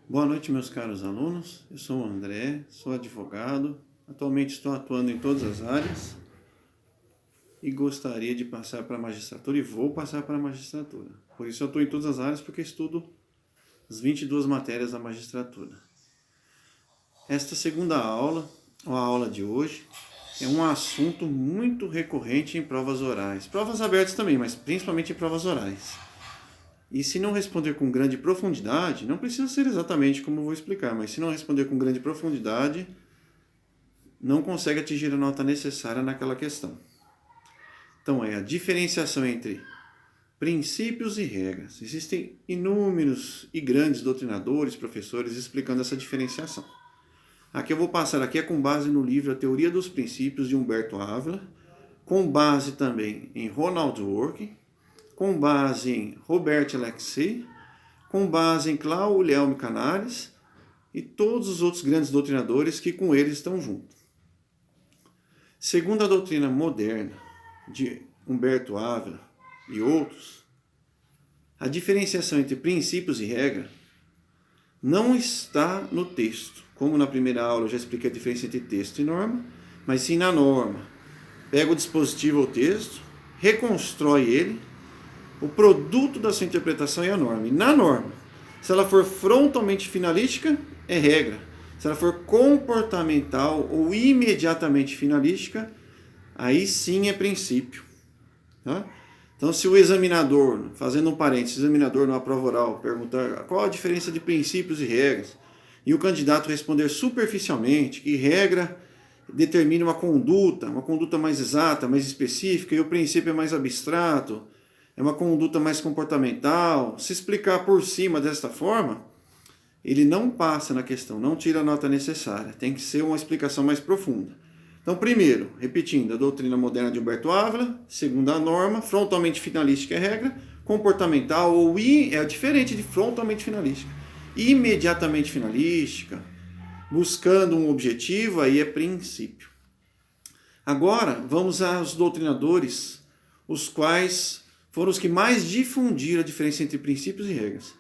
Boa noite, meus caros alunos. Eu sou o André, sou advogado. Atualmente estou atuando em todas as áreas e gostaria de passar para a magistratura e vou passar para a magistratura. Por isso eu estou em todas as áreas porque estudo as 22 matérias da magistratura. Esta segunda aula, ou a aula de hoje, é um assunto muito recorrente em provas orais. Provas abertas também, mas principalmente em provas orais. E se não responder com grande profundidade, não precisa ser exatamente como eu vou explicar, mas se não responder com grande profundidade, não consegue atingir a nota necessária naquela questão. Então, é a diferenciação entre princípios e regras. Existem inúmeros e grandes doutrinadores, professores, explicando essa diferenciação. Aqui eu vou passar aqui é com base no livro A Teoria dos Princípios, de Humberto Ávila, com base também em Ronald Dworkin, com base em Robert Alexei, com base em Claudio Canaris e todos os outros grandes doutrinadores que com eles estão juntos. Segundo a doutrina moderna de Humberto Ávila e outros, a diferenciação entre princípios e regra não está no texto. Como na primeira aula eu já expliquei a diferença entre texto e norma, mas sim na norma. Pega o dispositivo ou texto, reconstrói ele, o produto da sua interpretação é a norma. E na norma, se ela for frontalmente finalística, é regra. Se ela for comportamental ou imediatamente finalística, aí sim é princípio. Tá? Então, se o examinador, fazendo um parênteses, o examinador numa prova oral perguntar qual a diferença de princípios e regras, e o candidato responder superficialmente que regra determina uma conduta mais exata, mais específica, e o princípio é mais abstrato, é uma conduta mais comportamental, se explicar por cima desta forma, ele não passa na questão, não tira a nota necessária. Tem que ser uma explicação mais profunda. Então, primeiro, repetindo, a doutrina moderna de Humberto Ávila. Segundo, a norma, frontalmente finalística é regra. Comportamental ou é diferente de frontalmente finalística. Imediatamente finalística, buscando um objetivo, aí é princípio. Agora, vamos aos doutrinadores, os quais foram os que mais difundiram a diferença entre princípios e regras.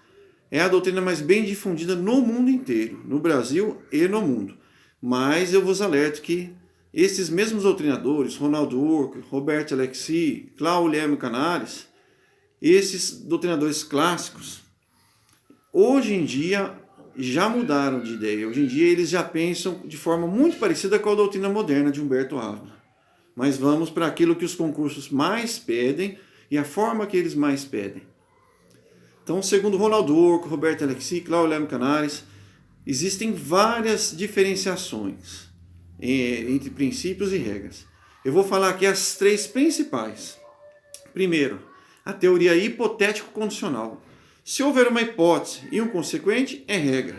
É a doutrina mais bem difundida no mundo inteiro, no Brasil e no mundo. Mas eu vos alerto que esses mesmos doutrinadores, Ronald Dworkin, Robert Alexei, Claudio Canaris, esses doutrinadores clássicos, hoje em dia já mudaram de ideia. Hoje em dia eles já pensam de forma muito parecida com a doutrina moderna de Humberto Ávila. Mas vamos para aquilo que os concursos mais pedem e a forma que eles mais pedem. Então, segundo Ronald Dworkin, Roberto Alexei, Claudio Canaris, existem várias diferenciações entre princípios e regras. Eu vou falar aqui as três principais. Primeiro, a teoria hipotético-condicional. Se houver uma hipótese e um consequente, é regra.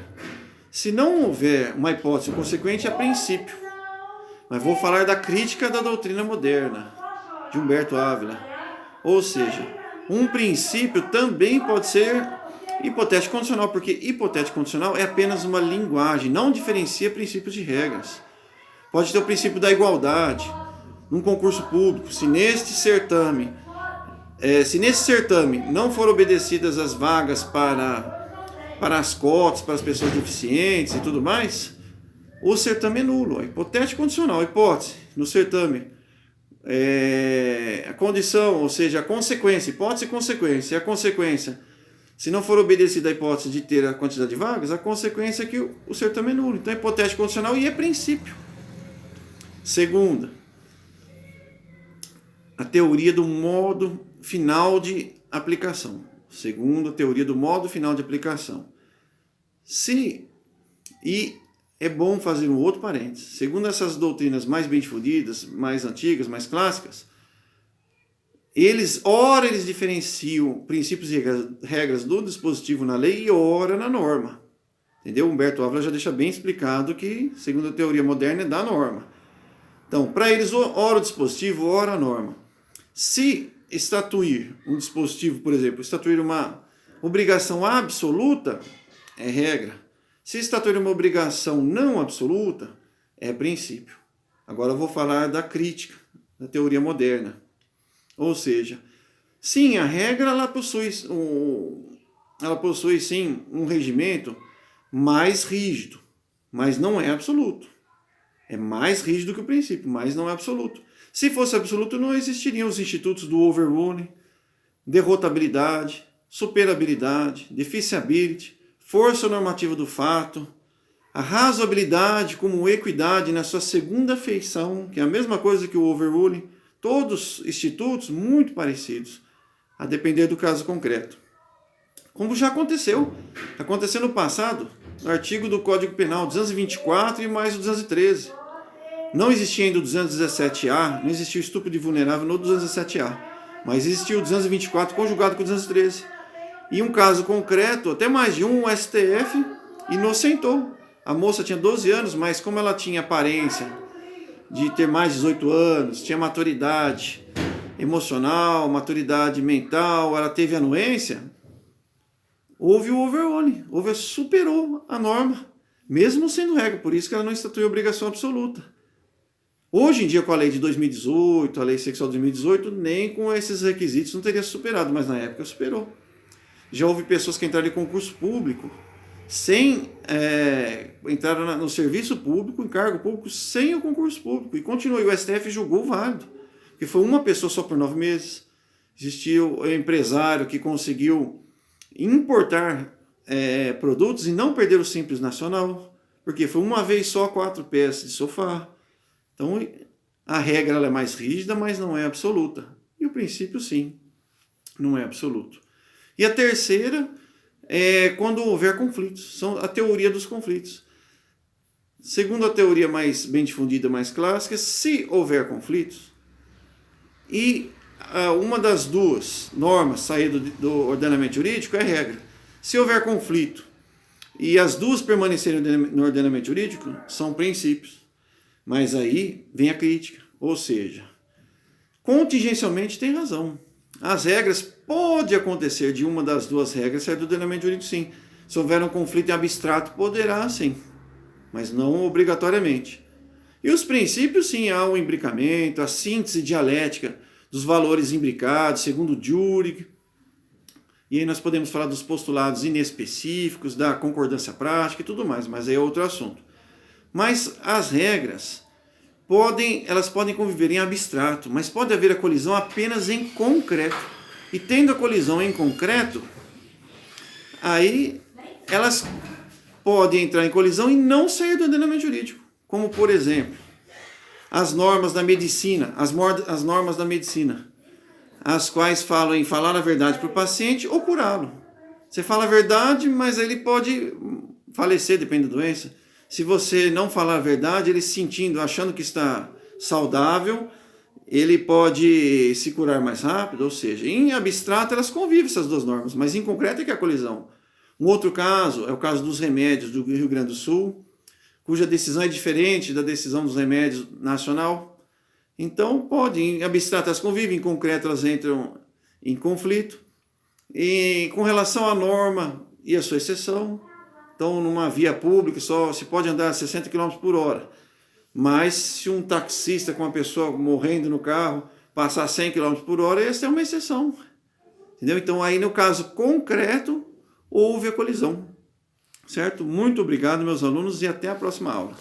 Se não houver uma hipótese e um consequente, é princípio. Mas vou falar da crítica da doutrina moderna, de Humberto Ávila. Ou seja, um princípio também pode ser hipotético condicional, porque hipotético condicional é apenas uma linguagem, não diferencia princípios de regras. Pode ter o princípio da igualdade num concurso público. Se nesse certame não for obedecidas as vagas para as cotas, para as pessoas deficientes e tudo mais, o certame é nulo. É hipotético condicional. Hipótese no certame. A condição, ou seja, a consequência, hipótese e consequência. E a consequência, se não for obedecida a hipótese de ter a quantidade de vagas, a consequência é que o certame é nulo. Então é hipotético condicional e é princípio. Segunda, a teoria do modo final de aplicação. Segundo, a teoria do modo final de aplicação. E é bom fazer um outro parênteses. Segundo essas doutrinas mais bem difundidas, mais antigas, mais clássicas, eles diferenciam princípios e regras do dispositivo na lei e ora na norma. Entendeu? Humberto Ávila já deixa bem explicado que, segundo a teoria moderna, é da norma. Então, para eles, ora o dispositivo, ora a norma. Se estatuir um dispositivo, por exemplo, estatuir uma obrigação absoluta, é regra. Se estatuir uma obrigação não absoluta, é princípio. Agora eu vou falar da crítica, da teoria moderna. Ou seja, sim, a regra ela possui sim um regimento, mais rígido, mas não é absoluto. É mais rígido que o princípio, mas não é absoluto. Se fosse absoluto, não existiriam os institutos do overruling, derrotabilidade, superabilidade, deficiability, força normativa do fato, a razoabilidade como equidade na sua segunda feição, que é a mesma coisa que o overruling, todos institutos muito parecidos, a depender do caso concreto. Como já aconteceu no passado, no artigo do Código Penal 224 e mais o 213. Não existia ainda o 217A, não existia o estupro de vulnerável no 217A, mas existia o 224 conjugado com o 213. E um caso concreto, até mais de um, o STF inocentou. A moça tinha 12 anos, mas como ela tinha aparência de ter mais de 18 anos, tinha maturidade emocional, maturidade mental, ela teve anuência, houve o overruling, superou a norma, mesmo sendo regra, por isso que ela não institui obrigação absoluta. Hoje em dia, com a lei de 2018, a lei sexual de 2018, nem com esses requisitos não teria superado, mas na época superou. Já houve pessoas que entraram em concurso público, entraram no serviço público, em cargo público, sem o concurso público, e continuou, e o STF julgou válido, porque foi uma pessoa só por 9 meses. Existiu um empresário que conseguiu importar produtos e não perder o Simples Nacional, porque foi uma vez só 4 peças de sofá. Então, a regra ela é mais rígida, mas não é absoluta. E o princípio, sim, não é absoluto. E a terceira é quando houver conflitos. São a teoria dos conflitos. Segundo a teoria mais bem difundida, mais clássica, se houver conflitos e uma das duas normas sair do ordenamento jurídico é regra. Se houver conflito e as duas permanecerem no ordenamento jurídico, são princípios. Mas aí vem a crítica, ou seja, contingencialmente tem razão. As regras, pode acontecer de uma das duas regras sair do ordenamento jurídico, sim. Se houver um conflito em abstrato, poderá, sim, mas não obrigatoriamente. E os princípios, sim, há o imbricamento, a síntese dialética dos valores imbricados, segundo Jurig. E aí nós podemos falar dos postulados inespecíficos, da concordância prática e tudo mais, mas aí é outro assunto. Mas as regras elas podem conviver em abstrato, mas pode haver a colisão apenas em concreto. E tendo a colisão em concreto, aí elas podem entrar em colisão e não sair do ordenamento jurídico. Como, por exemplo, as normas da medicina, as normas da medicina, as quais falam em falar a verdade para o paciente ou curá-lo. Você fala a verdade, mas ele pode falecer, depende da doença. Se você não falar a verdade, ele sentindo, achando que está saudável, ele pode se curar mais rápido, ou seja, em abstrato elas convivem essas duas normas, mas em concreto é que é a colisão. Um outro caso é o caso dos remédios do Rio Grande do Sul, cuja decisão é diferente da decisão dos remédios nacional. Então, em abstrato elas convivem, em concreto elas entram em conflito. E com relação à norma e a sua exceção, então, numa via pública, só se pode andar a 60 km por hora. Mas se um taxista com uma pessoa morrendo no carro passar 100 km por hora, essa é uma exceção. Entendeu? Então, aí no caso concreto, houve a colisão. Certo? Muito obrigado, meus alunos, e até a próxima aula.